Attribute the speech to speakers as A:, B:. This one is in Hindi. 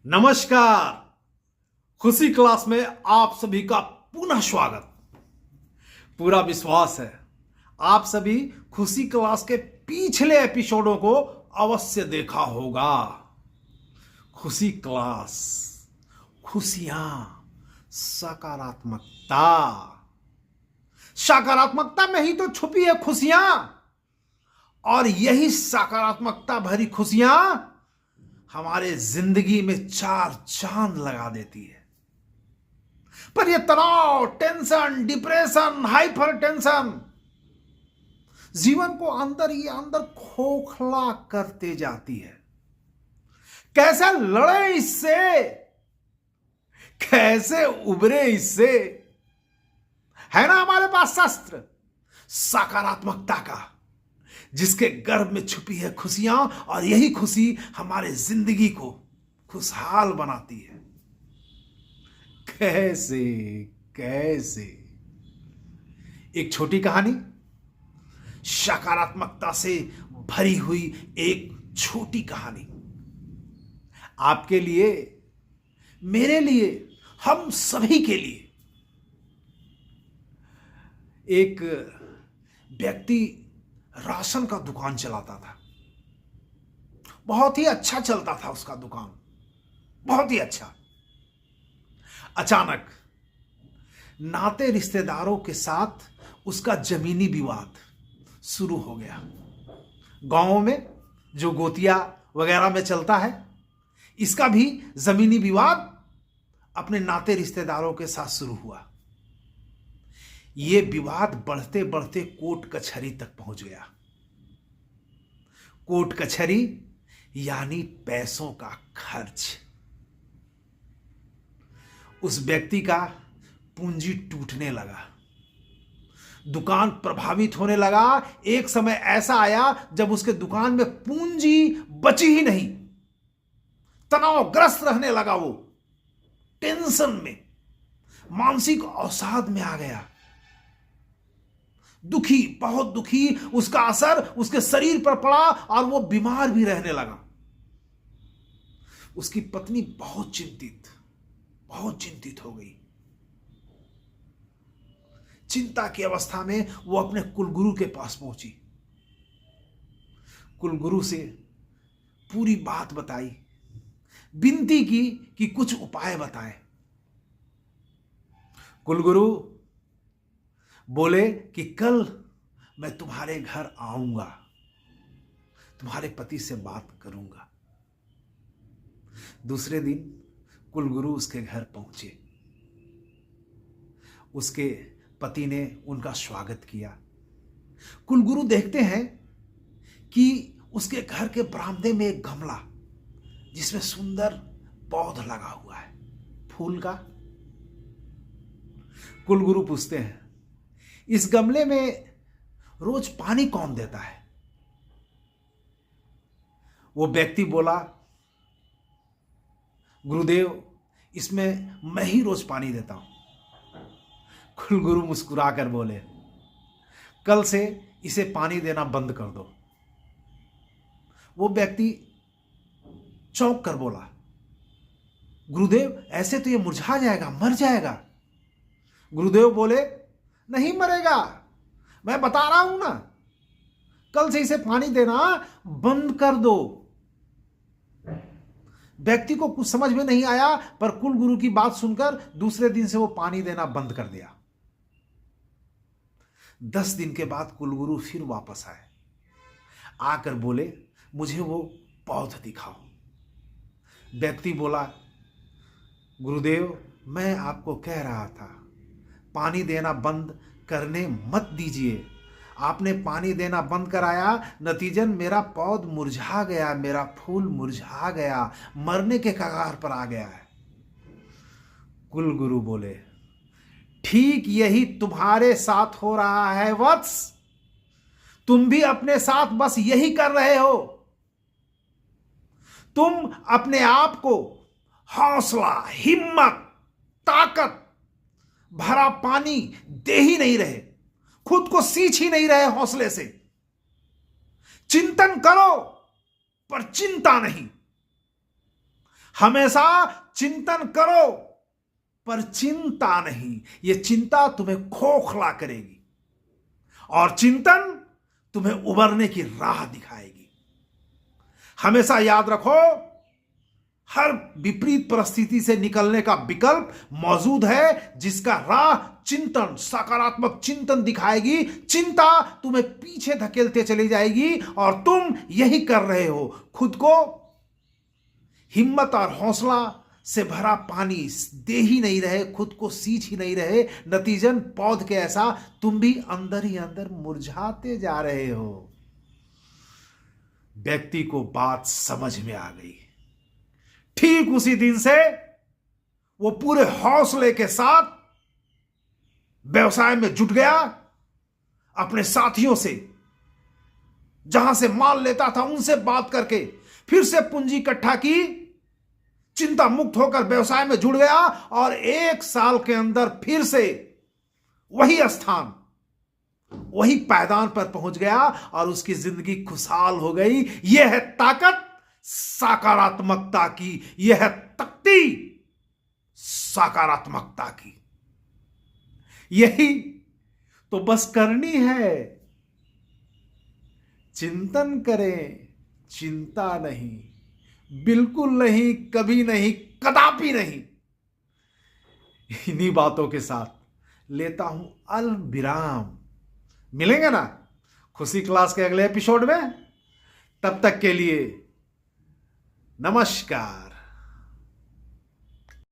A: नमस्कार। खुशी क्लास में आप सभी का पुनः स्वागत। पूरा विश्वास है आप सभी खुशी क्लास के पिछले एपिसोडों को अवश्य देखा होगा। खुशी क्लास, खुशियां, सकारात्मकता। सकारात्मकता में ही तो छुपी है खुशियां, और यही सकारात्मकता भरी खुशियां हमारे जिंदगी में चार चांद लगा देती है। पर यह तनाव, टेंशन, डिप्रेशन, हाइपर टेंशन जीवन को अंदर ही अंदर खोखला करते जाती है। कैसे लड़े इससे, कैसे उबरे इससे? है ना हमारे पास शस्त्र सकारात्मकता का, जिसके गर्भ में छुपी है खुशियां, और यही खुशी हमारे जिंदगी को खुशहाल बनाती है। कैसे कैसे? एक छोटी कहानी, सकारात्मकता से भरी हुई एक छोटी कहानी आपके लिए, मेरे लिए, हम सभी के लिए। एक व्यक्ति राशन का दुकान चलाता था। बहुत ही अच्छा चलता था उसका दुकान, बहुत ही अच्छा। अचानक नाते रिश्तेदारों के साथ उसका जमीनी विवाद शुरू हो गया। गांवों में जो गोतिया वगैरह में चलता है, इसका भी जमीनी विवाद अपने नाते रिश्तेदारों के साथ शुरू हुआ। यह विवाद बढ़ते बढ़ते कोर्ट कचहरी तक पहुंच गया। कोर्ट कचहरी यानी पैसों का खर्च। उस व्यक्ति का पूंजी टूटने लगा, दुकान प्रभावित होने लगा। एक समय ऐसा आया जब उसके दुकान में पूंजी बची ही नहीं। तनावग्रस्त रहने लगा, वो टेंशन में, मानसिक अवसाद में आ गया। दुखी, बहुत दुखी। उसका असर उसके शरीर पर पड़ा और वो बीमार भी रहने लगा। उसकी पत्नी बहुत चिंतित हो गई। चिंता की अवस्था में वो अपने कुलगुरु के पास पहुंची। कुलगुरु से पूरी बात बताई, विनती की कि कुछ उपाय बताएं। कुलगुरु बोले कि कल मैं तुम्हारे घर आऊंगा, तुम्हारे पति से बात करूंगा। दूसरे दिन कुलगुरु उसके घर पहुंचे। उसके पति ने उनका स्वागत किया। कुलगुरु देखते हैं कि उसके घर के बरामदे में एक गमला, जिसमें सुंदर पौधा लगा हुआ है, फूल का। कुलगुरु पूछते हैं, इस गमले में रोज पानी कौन देता है? वो व्यक्ति बोला, गुरुदेव, इसमें मैं ही रोज पानी देता हूं। कुलगुरु मुस्कुराकर बोले, कल से इसे पानी देना बंद कर दो। वो व्यक्ति चौंक कर बोला, गुरुदेव, ऐसे तो ये मुरझा जाएगा, मर जाएगा। गुरुदेव बोले, नहीं मरेगा, मैं बता रहा हूं ना, कल से इसे पानी देना बंद कर दो। व्यक्ति को कुछ समझ में नहीं आया, पर कुलगुरु की बात सुनकर दूसरे दिन से वो पानी देना बंद कर दिया। 10 दिन के बाद कुलगुरु फिर वापस आए। आकर बोले, मुझे वो पौधा दिखाओ। व्यक्ति बोला, गुरुदेव, मैं आपको कह रहा था पानी देना बंद करने मत दीजिए। आपने पानी देना बंद कराया, नतीजन मेरा पौध मुरझा गया, मेरा फूल मुरझा गया, मरने के कगार पर आ गया है। कुलगुरु बोले, ठीक यही तुम्हारे साथ हो रहा है वत्स। तुम भी अपने साथ बस यही कर रहे हो। तुम अपने आप को हौसला, हिम्मत, ताकत भरा पानी दे ही नहीं रहे, खुद को सींच ही नहीं रहे हौसले से। चिंतन करो पर चिंता नहीं। हमेशा चिंतन करो पर चिंता नहीं। यह चिंता तुम्हें खोखला करेगी और चिंतन तुम्हें उबरने की राह दिखाएगी। हमेशा याद रखो, हर विपरीत परिस्थिति से निकलने का विकल्प मौजूद है, जिसका राह चिंतन, सकारात्मक चिंतन दिखाएगी। चिंता तुम्हें पीछे धकेलते चली जाएगी और तुम यही कर रहे हो। खुद को हिम्मत और हौसला से भरा पानी दे ही नहीं रहे, खुद को सींच ही नहीं रहे। नतीजन पौध के ऐसा तुम भी अंदर ही अंदर मुरझाते जा रहे हो। व्यक्ति को बात समझ में आ गई। ठीक उसी दिन से वो पूरे हौसले के साथ व्यवसाय में जुट गया। अपने साथियों से, जहां से माल लेता था, उनसे बात करके फिर से पूंजी इकट्ठा की, चिंता मुक्त होकर व्यवसाय में जुड़ गया और 1 साल के अंदर फिर से वही स्थान, वही पायदान पर पहुंच गया और उसकी जिंदगी खुशहाल हो गई। यह है ताकत सकारात्मकता की, यह है तख्ती सकारात्मकता की। यही तो बस करनी है। चिंतन करें, चिंता नहीं, बिल्कुल नहीं, कभी नहीं, कदापि नहीं। इन्हीं बातों के साथ लेता हूं अलविराम। मिलेंगे ना खुशी क्लास के अगले एपिसोड में। तब तक के लिए नमस्कार।